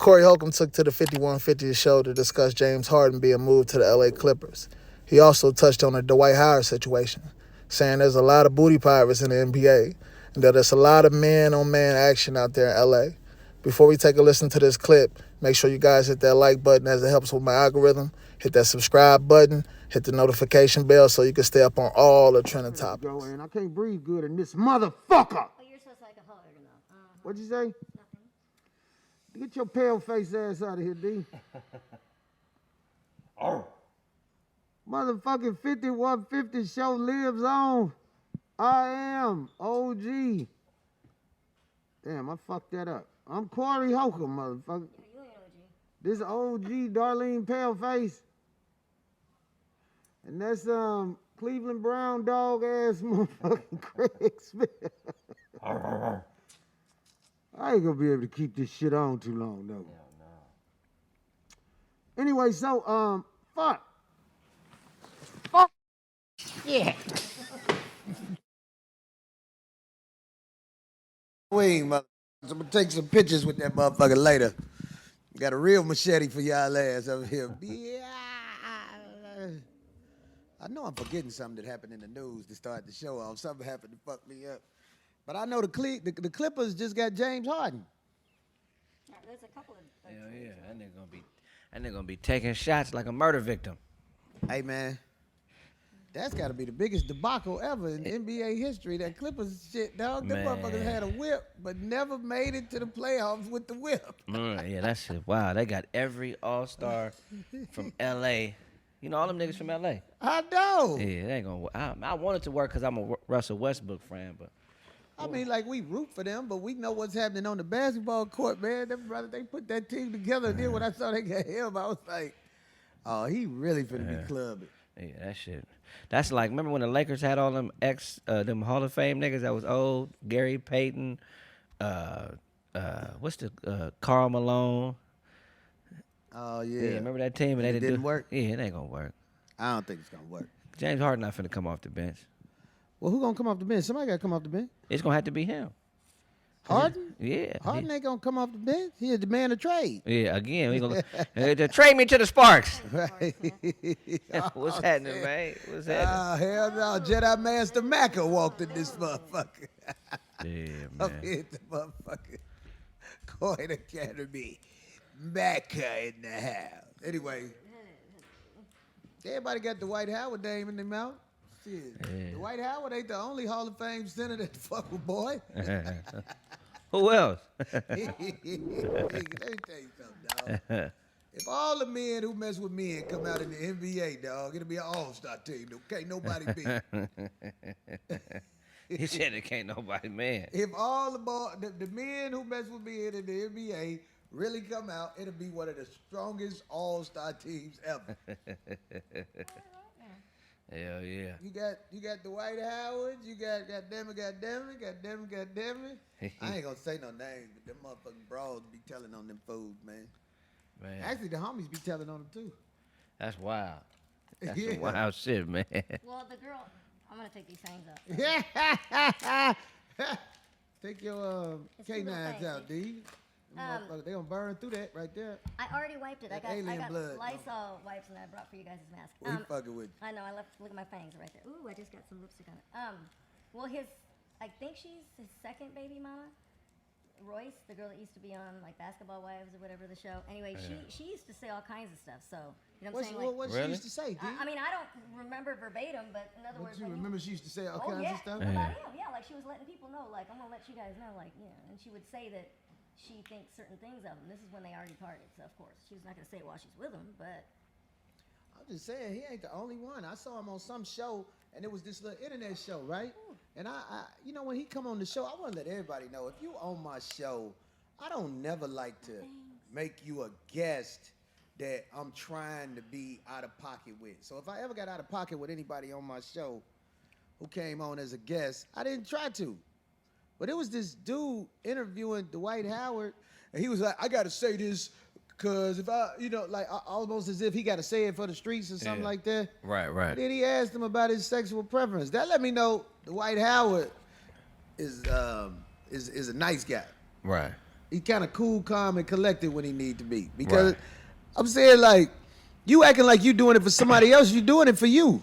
Corey Holcomb took to the 5150 show to discuss James Harden being moved to the LA Clippers. He also touched on the Dwight Howard situation, saying there's a lot of booty pirates in the NBA and that there's a lot of man-on-man action out there in LA. Before we take a listen to this clip, make sure you guys hit that like button as it helps with my algorithm. Hit that subscribe button. Hit the notification bell so you can stay up on all the trending topics. I can't breathe good in this motherfucker. Oh, you're supposed to like a hug now. What'd you say? Nothing. Get your pale face ass out of here, D. Oh. Motherfucking 5150 show lives on. I am OG. Damn, I fucked that up. I'm Corey Holcomb, motherfucker. You ain't OG. This OG Darlene Paleface. And that's Cleveland Brown dog ass motherfucking Craig Smith. I ain't gonna be able to keep this shit on too long though. No. Anyway, so fuck. Yeah. Wait, motherfuckers. I'm gonna take some pictures with that motherfucker later. Got a real machete for y'all ass over here. Yeah. I know I'm forgetting something that happened in the news to start the show off. Something happened to fuck me up. But I know the Clippers just got James Harden. Yeah, there's a couple of. Hell yeah, that nigga gonna be taking shots like a murder victim. Hey man, that's got to be the biggest debacle ever in NBA history. That Clippers shit, dog. Them Man. motherfuckers had a whip, but never made it to the playoffs with the whip. Yeah, that shit. Wow, they got every all-star from L.A. You know all them niggas from L.A. I know. Yeah, it ain't gonna work. I wanted to work because I'm a Russell Westbrook fan, but I mean, like, we root for them, but we know what's happening on the basketball court, man. Them brothers, they put that team together. And then when I saw they got him, I was like, oh, he really finna be clubbing. yeah, that shit. That's like, remember when the Lakers had all them them Hall of Fame niggas that was old? Gary Payton, what's the Karl Malone? Oh, Yeah, yeah. remember that team? And And they it didn't work? Yeah, it ain't gonna work. I don't think it's going to work. James Harden not finna come off the bench. Well, who gonna come off the bench? Somebody gotta come off the bench. It's gonna have to be him. Harden? Yeah. Harden ain't gonna come off the bench. He a demand of trade. Yeah, again, we gonna trade me to the Sparks. Right. What's happening, man? What's happening? Oh, hell no. Jedi Master Macca walked in this motherfucker. Yeah, Up man. here at the motherfucker. Coin Academy. Macca in the house. Anyway. Everybody got the Dwight Howard name in their mouth. Shit. Yeah. Dwight Howard ain't the only Hall of Fame center that fuck with boy. Who else? Let me tell you something, dog. If all the men who mess with men come out in the NBA, dog, it'll be an all-star team. Can't nobody beat. He said it can't nobody, man. If all the men who mess with men in the NBA really come out, it'll be one of the strongest all-star teams ever. Hell yeah. You got Dwight Howard, you got goddamn it. I ain't gonna say no names, but them motherfucking brawls be telling on them fools, man. Man, Actually, the homies be telling on them too. that's wild. That's Yeah. some wild shit, man. Well, the girl. I'm gonna take these things out. Yeah. Take your It's too little canines things, out, D. Them motherfuckers, they gonna burn through that right there. I already wiped it. I That got alien blood. Lysol wipes and I brought for you guys' mask. We fucking with you. I know. I left. Look at my fangs right there. Ooh, I just got some lipstick on it. Well, I think she's his second baby mama. Royce, the girl that used to be on like Basketball Wives or whatever the show. Anyway, she used to say all kinds of stuff. So you know what I'm saying? Like, What Really? she used to say, D? I mean, I don't remember verbatim, but in other But words, you when remember she used to say all Oh kinds yeah, of stuff? about him. Yeah, like she was letting people know, like I'm gonna let you guys know, like and she would say that she thinks certain things of him. This is when they already parted, so of course she's not gonna say it while she's with him, but I'm just saying, he ain't the only one. I saw him on some show, and it was this little internet show, right? And I you know, when he come on the show, I want to let everybody know, if you on my show, I don't never like to make you a guest that I'm trying to be out of pocket with. So if I ever got out of pocket with anybody on my show who came on as a guest, I didn't try to. But it was this dude interviewing Dwight Howard, and he was like, I got to say this because if I, like almost as if he got to say it for the streets or something Yeah. like that. Right. Then he asked him about his sexual preference. That let me know Dwight Howard is a nice guy. Right. He kind of cool, calm, and collected when he need to be. Because Right. I'm saying, like, you acting like you doing it for somebody else. You doing it for you.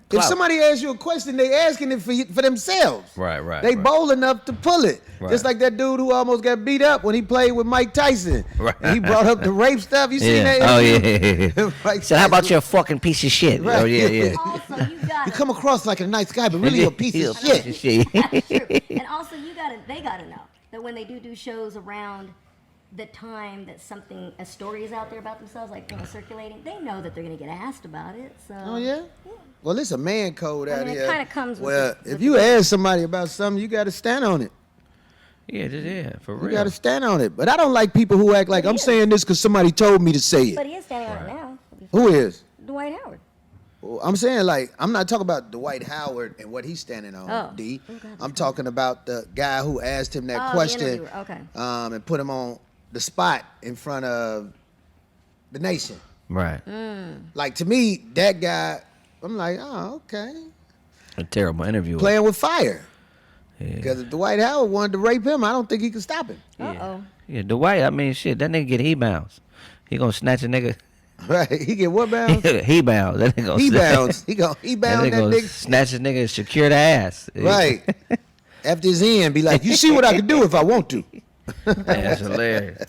If Clout. somebody asks you a question, they asking it for themselves. Right, right, They right. bold enough to pull it. Right. Just like that dude who almost got beat up when he played with Mike Tyson. Right. And he brought up the rape stuff. You seen that Oh, interview? yeah. Mike So how about Tyson- you a fucking piece of shit? Right. Oh, yeah, yeah. Also, you got You come across like a nice guy, but really a piece of shit. That's true. And also, they gotta know that when they do shows around the time that a story is out there about themselves, like circulating, they know that they're gonna get asked about it. So. Oh, yeah? Well, it's a man code out mean, it here. kinda comes with Well, the- if with you the- ask somebody about something, you got to stand on it. Yeah, for You real. got to stand on it. But I don't like people who act like But he I'm is. saying this because somebody told me to say But it. he is standing on it now. Who is? Dwight Howard. I'm saying, like, I'm not talking about Dwight Howard and what he's standing on, Oh. D. Oh, God, I'm talking about the guy who asked him that Oh, the question interviewer. Okay. and put him on the spot in front of the nation. Right. Like, to me, that guy, I'm like, oh, okay. A terrible interview. Playing with fire. Yeah. Because if Dwight Howard wanted to rape him, I don't think he could stop him. Uh-oh. Yeah, Dwight, I mean, shit, that nigga get he-bounds. He gonna snatch a nigga. Right? He get what bounds? He-bounds. That nigga gonna He snatch- bounds. He bound that gonna nigga. snatch a nigga and secure the ass. Right. After his end, be like, you see what I can do if I want to. That's hilarious.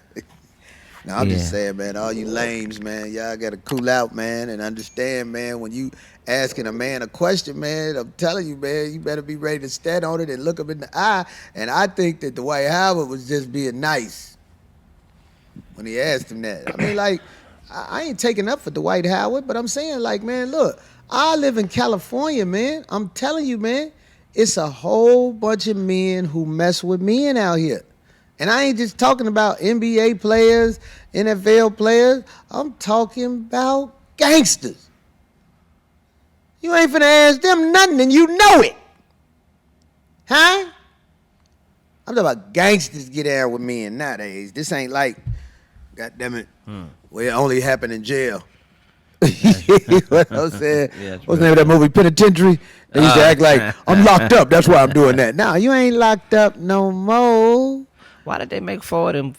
Now, I'm just Yeah. saying, man, all you lames, man, y'all got to cool out, man, and understand, man, when you asking a man a question, man, I'm telling you, man, you better be ready to stand on it and look him in the eye. And I think that Dwight Howard was just being nice when he asked him that. I mean, like, I ain't taking up for Dwight Howard, but I'm saying, like, man, look, I live in California, man. I'm telling you, man, it's a whole bunch of men who mess with men out here. And I ain't just talking about NBA players, NFL players. I'm talking about gangsters. You ain't finna ask them nothing and you know it. Huh? I'm talking about gangsters get out with men nowadays. This ain't like, goddamn it, well, it only happened in jail. What I'm saying? Yeah, it's What's the name of that movie? Penitentiary? They used to act like, I'm locked up, that's why I'm doing that. Nah, you ain't locked up no more. Why did they make 4 of them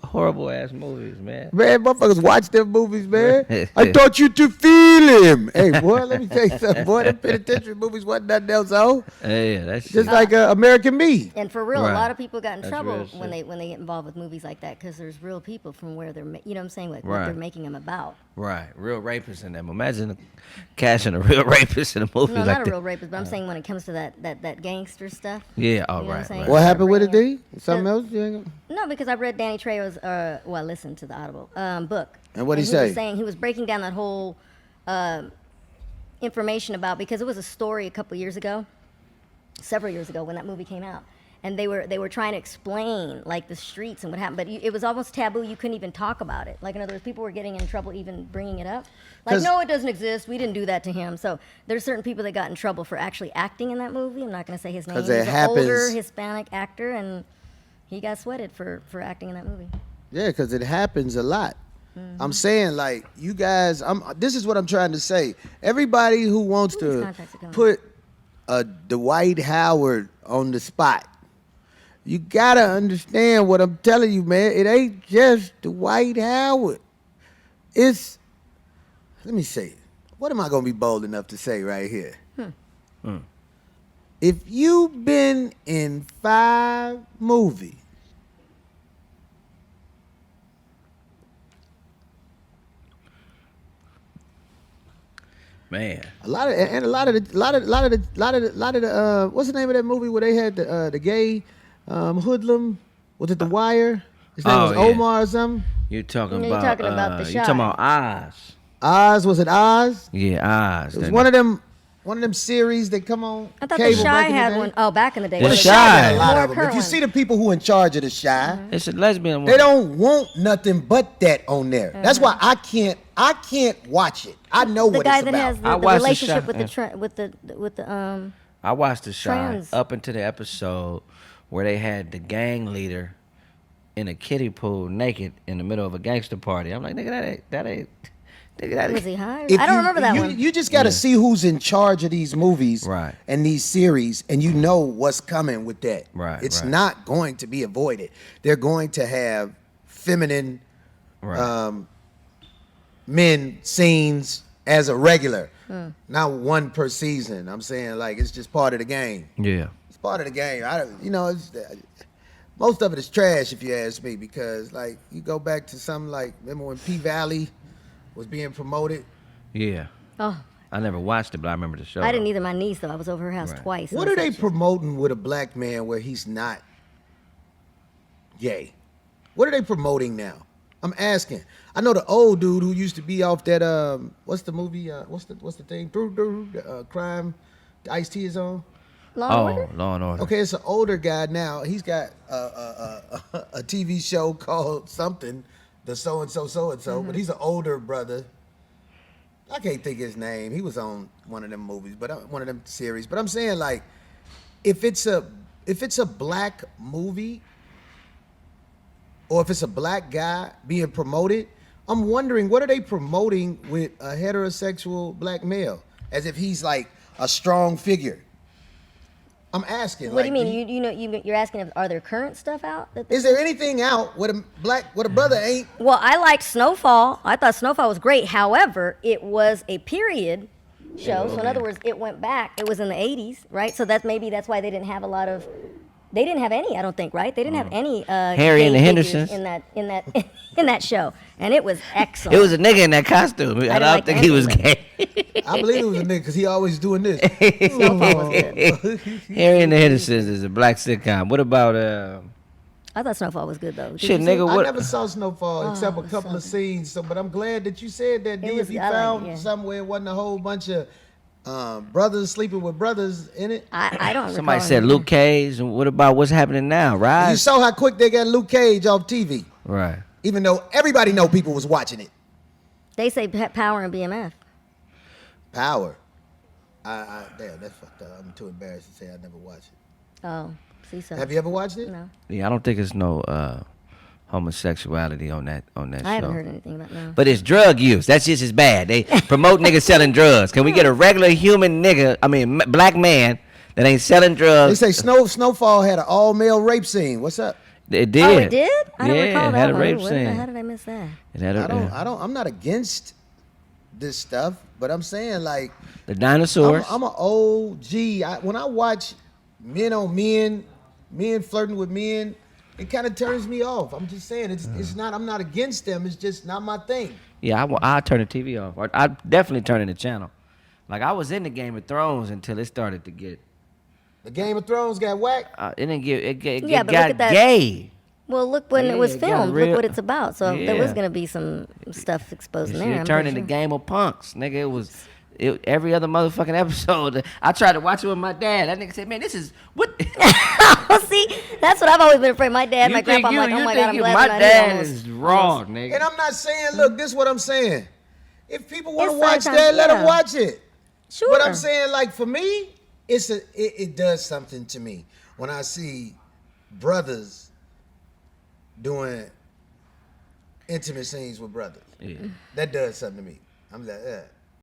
horrible ass movies, man? Man, motherfuckers watch them movies, man. I thought you to feel him. Hey, boy, let me tell you something. Boy, them penitentiary movies wasn't nothing else, oh. Yeah, that's Just like American Me. And for real, Right. a lot of people got in That's trouble real shit. when they get involved with movies like that because there's real people from where they're, you know what I'm saying, like what Right. they're making them about. right. Real rapists in them. Imagine casting a real rapist in a movie No, like not a that. real rapist, but I'm saying when it comes to that gangster stuff. Yeah, all You know what I'm right. saying? right. What happened with it, Bringing D? Something else? You ain't No, because I read Danny Trejo's, I listened to the Audible book. And what'd he he was say? saying he was breaking down that whole information about, because it was a story a couple years ago, several years ago when that movie came out, and they were trying to explain like the streets and what happened, but it was almost taboo. You couldn't even talk about it. Like, in other words, people were getting in trouble even bringing it up. Like, 'Cause- no, it doesn't exist. We didn't do that to him. So there's certain people that got in trouble for actually acting in that movie. I'm not going to say his name. 'Cause He's it an older happens- Hispanic actor, and he got sweated for acting in that movie. Yeah, because it happens a lot. I'm saying, like, you guys, this is what I'm trying to say. Everybody who wants Ooh, these to contracts are coming. put a Dwight Howard on the spot, you gotta understand what I'm telling you, man. It ain't just Dwight Howard. It's, let me say it. What am I gonna be bold enough to say right here? If you've been in 5 movies, Man. a lot of the what's the name of that movie where they had the gay hoodlum? Was it The Wire? His name was yeah. Omar or something. You're talking You're about talking about The you're talking Shy. about Oz. Oz, was it Oz? Yeah, Oz. It was one of them series that come on I thought cable The Shy back in the had day. one. Oh, back in the day. The The But Shy Shy. got a lot More of them. If current you ones. see the people who in charge of the Shy, It's a lesbian one. they don't want nothing but that on there. That's why I can't watch it. I know the what guy it's that about. has I the watched The relationship Shy, with the yeah. with the I watched The Shy Trans. up into the episode where they had the gang leader in a kiddie pool naked in the middle of a gangster party. I'm like, nigga, that ain't Was he hired? I don't remember that one. You just got to see who's in charge of these movies Right. and these series, and you know what's coming with that. Right, It's right. not going to be avoided. They're going to have feminine Right. men scenes as a regular, not one per season. I'm saying like it's just part of the game. Yeah. It's part of the game. Most of it is trash if you ask me, because like you go back to something like, remember when P Valley was being promoted? Yeah. Oh, I never watched it, but I remember the show. I didn't either. My niece, though. I was over her house Right. twice. What are they promoting with a black man where he's not gay? What are they promoting now? I'm asking. I know the old dude who used to be off that what's the movie? What's the thing? Crime. Ice-T is on. Law and Order? Law and Order. Okay, it's an older guy now. He's got a TV show called something, the so and so, but he's an older brother. I can't think his name. He was on one of them movies, but one of them series. But I'm saying like, if it's a black movie, or if it's a black guy being promoted, I'm wondering what are they promoting with a heterosexual black male, as if he's like a strong figure. I'm asking. What do you mean? You're asking if are there current stuff out? Is there anything out with a brother ain't? Well, I liked Snowfall. I thought Snowfall was great. However, it was a period show. So in other words, it went back. It was in the 80s, right? So that's why they didn't have a lot of. They didn't have any, I don't think, right? They didn't have any Harry and the gay Hendersons figures in that show, and it was excellent. It was a nigga in that costume. I don't like think he was anything. gay. I believe it was a nigga because he always doing this. Snowfall was good. Harry and the Hendersons is a black sitcom. What about I thought Snowfall was good though. Did shit, you see it? nigga? I What? never saw Snowfall except a it was couple so of scenes. So, but I'm glad that you said that. D, was- if you I like it, found yeah. somewhere it wasn't a whole bunch of brothers sleeping with brothers in it. I don't. Somebody recall said him. Luke Cage. And what about what's happening now? You Rise. saw how quick they got Luke Cage off TV, Right. even though everybody know people was watching it. They say Power and BMF. Power. Damn, that's fucked up. I'm too embarrassed to say I never watched it. Oh, see so. Have you ever watched it? No, Yeah, I don't think it's no homosexuality on that show. I haven't heard anything about no. But it's drug use. That's just as bad. They promote niggas selling drugs. Can we get a regular human nigga? I mean, black man that ain't selling They drugs? say Snowfall had an all male rape scene. What's up? It did. Oh, it did? I don't Yeah, recall it that had a one. rape How scene. did I miss that? It had a, I'm not against this stuff, but I'm saying like the dinosaurs. I'm an OG. When I watch men on men, men flirting with men, it kind of turns me off. I'm just saying it's not. I'm not against them. It's just not my thing. Yeah, I turn the TV off. Or I definitely turn the channel. Like I was in the Game of Thrones until it started to get. The Game of Thrones got whacked. It didn't get. It Yeah, but look got at that- gay. Well, look when it was Yeah, it got filmed. real- Look what it's about. So there was Yeah. gonna be some stuff exposed in Shit there. I'm turned pretty into sure. Game of Punks, nigga. It was. Every other motherfucking episode, I tried to watch it with my dad. That nigga said, "Man, this is what." See, that's what I've always been afraid. My dad, my grandpa, I'm like, oh my god, I'm glad my I'm not dad here. is wrong, nigga. And I'm not saying, look, this is what I'm saying. If people want to It's watch sometimes- that, let them yeah. watch it. Sure. But I'm saying, like, for me, it does something to me when I see brothers doing intimate scenes with brothers. Yeah. That does something to me. I'm like,